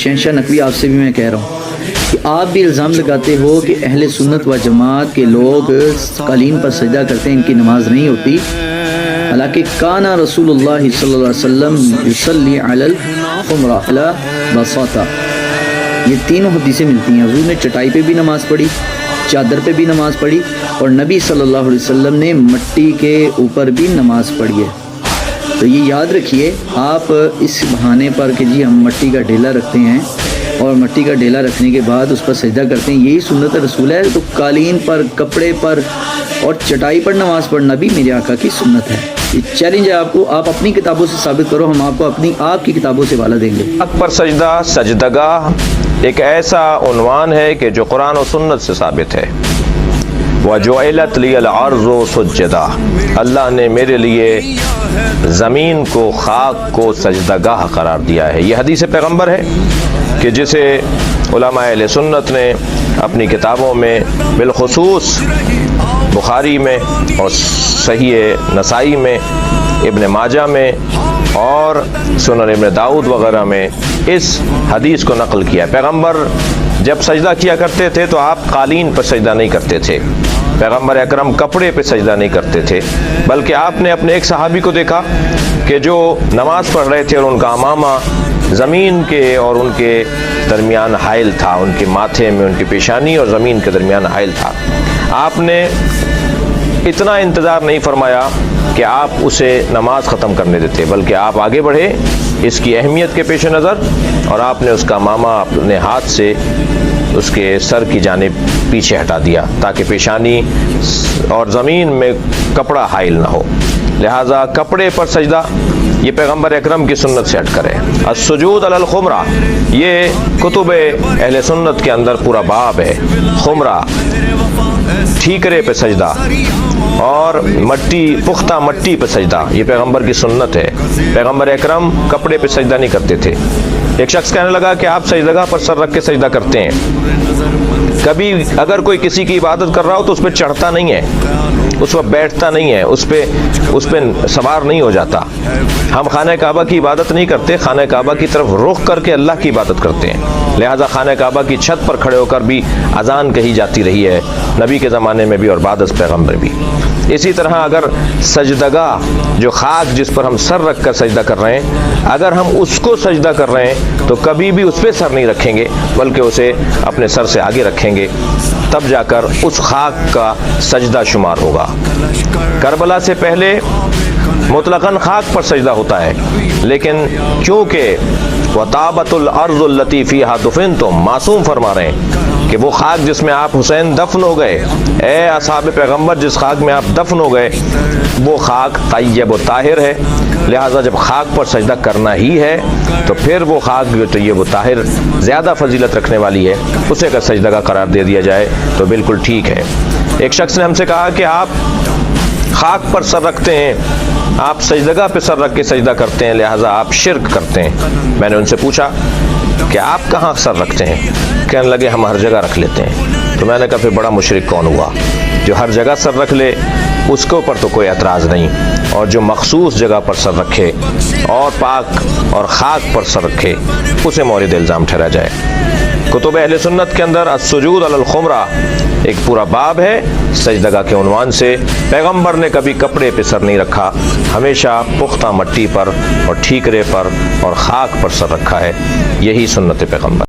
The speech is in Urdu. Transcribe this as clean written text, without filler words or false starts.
شہنشاہ نقوی آپ سے بھی میں کہہ رہا ہوں کہ آپ بھی الزام لگاتے ہو کہ اہل سنت و جماعت کے لوگ قالین پر سجدہ کرتے ہیں، ان کی نماز نہیں ہوتی، حالانکہ کانا رسول اللہ صلی اللہ علیہ وسلم یصلی علی الخمرہ علی بساطہ، یہ تینوں حدیثیں ملتی ہیں۔ حضور نے چٹائی پہ بھی نماز پڑھی، چادر پہ بھی نماز پڑھی، اور نبی صلی اللہ علیہ وسلم نے مٹی کے اوپر بھی نماز پڑھی ہے۔ تو یہ یاد رکھیے، آپ اس بہانے پر کہ جی ہم مٹی کا ڈھیلا رکھتے ہیں اور مٹی کا ڈھیلا رکھنے کے بعد اس پر سجدہ کرتے ہیں، یہی سنت رسول ہے، تو قالین پر، کپڑے پر اور چٹائی پر نماز پڑھنا بھی میرے آقا کی سنت ہے۔ یہ چیلنج ہے آپ کو، آپ اپنی کتابوں سے ثابت کرو، ہم آپ کو آپ کی کتابوں سے حوالہ دیں گے۔ حق پر سجدہ، سجدگاہ ایک ایسا عنوان ہے کہ جو قرآن و سنت سے ثابت ہے۔ وَجُعِلَتْ لِيَ الْأَرْضُ سُجَّدًا، اللہ نے میرے لیے زمین کو، خاک کو سجدگاہ قرار دیا ہے۔ یہ حدیث پیغمبر ہے کہ جسے علماء اہل سنت نے اپنی کتابوں میں، بالخصوص بخاری میں اور صحیح نسائی میں، ابن ماجہ میں اور سنن ابن داؤد وغیرہ میں اس حدیث کو نقل کیا۔ پیغمبر جب سجدہ کیا کرتے تھے تو آپ قالین پر سجدہ نہیں کرتے تھے، پیغمبر اکرم کپڑے پہ سجدہ نہیں کرتے تھے، بلکہ آپ نے اپنے ایک صحابی کو دیکھا کہ جو نماز پڑھ رہے تھے اور ان کا امامہ زمین کے اور ان کے درمیان حائل تھا، ان کے ماتھے میں، ان کی پیشانی اور زمین کے درمیان حائل تھا۔ آپ نے اتنا انتظار نہیں فرمایا کہ آپ اسے نماز ختم کرنے دیتے، بلکہ آپ آگے بڑھے اس کی اہمیت کے پیش نظر، اور آپ نے اس کا امامہ اپنے ہاتھ سے اس کے سر کی جانب پیچھے ہٹا دیا تاکہ پیشانی اور زمین میں کپڑا حائل نہ ہو۔ لہٰذا کپڑے پر سجدہ یہ پیغمبر اکرم کی سنت سے ہٹ کر ہے۔ السجود علی الخمرہ، یہ کتب اہل سنت کے اندر پورا باب ہے۔ خمرہ، ٹھیکرے پہ سجدہ، اور مٹی، پختہ مٹی پہ سجدہ، یہ پیغمبر کی سنت ہے۔ پیغمبر اکرم کپڑے پہ سجدہ نہیں کرتے تھے۔ ایک شخص کہنے لگا کہ آپ سجدگاہ پر سر رکھ کے سجدہ کرتے ہیں، کبھی اگر کوئی کسی کی عبادت کر رہا ہو تو اس پہ چڑھتا نہیں ہے، اس پر بیٹھتا نہیں ہے، اس پہ سوار نہیں ہو جاتا۔ ہم خانہ کعبہ کی عبادت نہیں کرتے، خانہ کعبہ کی طرف رخ کر کے اللہ کی عبادت کرتے ہیں، لہٰذا خانہ کعبہ کی چھت پر کھڑے ہو کر بھی اذان کہی جاتی رہی ہے، نبی کے زمانے میں بھی اور بعد از پیغمبر بھی۔ اسی طرح اگر سجدگاہ، جو خاک جس پر ہم سر رکھ کر سجدہ کر رہے ہیں، اگر ہم اس کو سجدہ کر رہے ہیں تو کبھی بھی اس پہ سر نہیں رکھیں گے، بلکہ اسے اپنے سر سے آگے رکھیں گے، تب جا کر اس خاک کا سجدہ شمار ہوگا۔ کربلا سے پہلے مطلقاً خاک پر سجدہ ہوتا ہے، لیکن چونکہ وَطَابَتُ الْأَرْضُ الَّتِي فِيهَا دُفِنْتُمْ، معصوم فرما رہے ہیں کہ وہ خاک جس میں آپ حسین دفن ہو گئے، اے اصحاب پیغمبر جس خاک میں آپ دفن ہو گئے، وہ خاک طیب و طاہر ہے، لہٰذا جب خاک پر سجدہ کرنا ہی ہے تو پھر وہ خاک جو طیب و طاہر زیادہ فضیلت رکھنے والی ہے، اسے اگر سجدہ کا قرار دے دیا جائے تو بالکل ٹھیک ہے۔ ایک شخص نے ہم سے کہا کہ آپ خاک پر سر رکھتے ہیں، آپ سجدگاہ پہ سر رکھ کے سجدہ کرتے ہیں، لہٰذا آپ شرک کرتے ہیں۔ میں نے ان سے پوچھا کہ آپ کہاں سر رکھتے ہیں؟ کہنے لگے ہم ہر جگہ رکھ لیتے ہیں۔ تو میں نے کہا پھر بڑا مشرک کون ہوا؟ جو ہر جگہ سر رکھ لے اس کے اوپر تو کوئی اعتراض نہیں، اور جو مخصوص جگہ پر سر رکھے اور پاک اور خاک پر سر رکھے اسے مورد الزام ٹھہرا جائے۔ کتب اہل سنت کے اندر السجود علی الخمرہ ایک پورا باب ہے سجدگاہ کے عنوان سے۔ پیغمبر نے کبھی کپڑے پہ سر نہیں رکھا، ہمیشہ پختہ مٹی پر اور ٹھیکرے پر اور خاک پر سر رکھا ہے، یہی سنت پیغمبر۔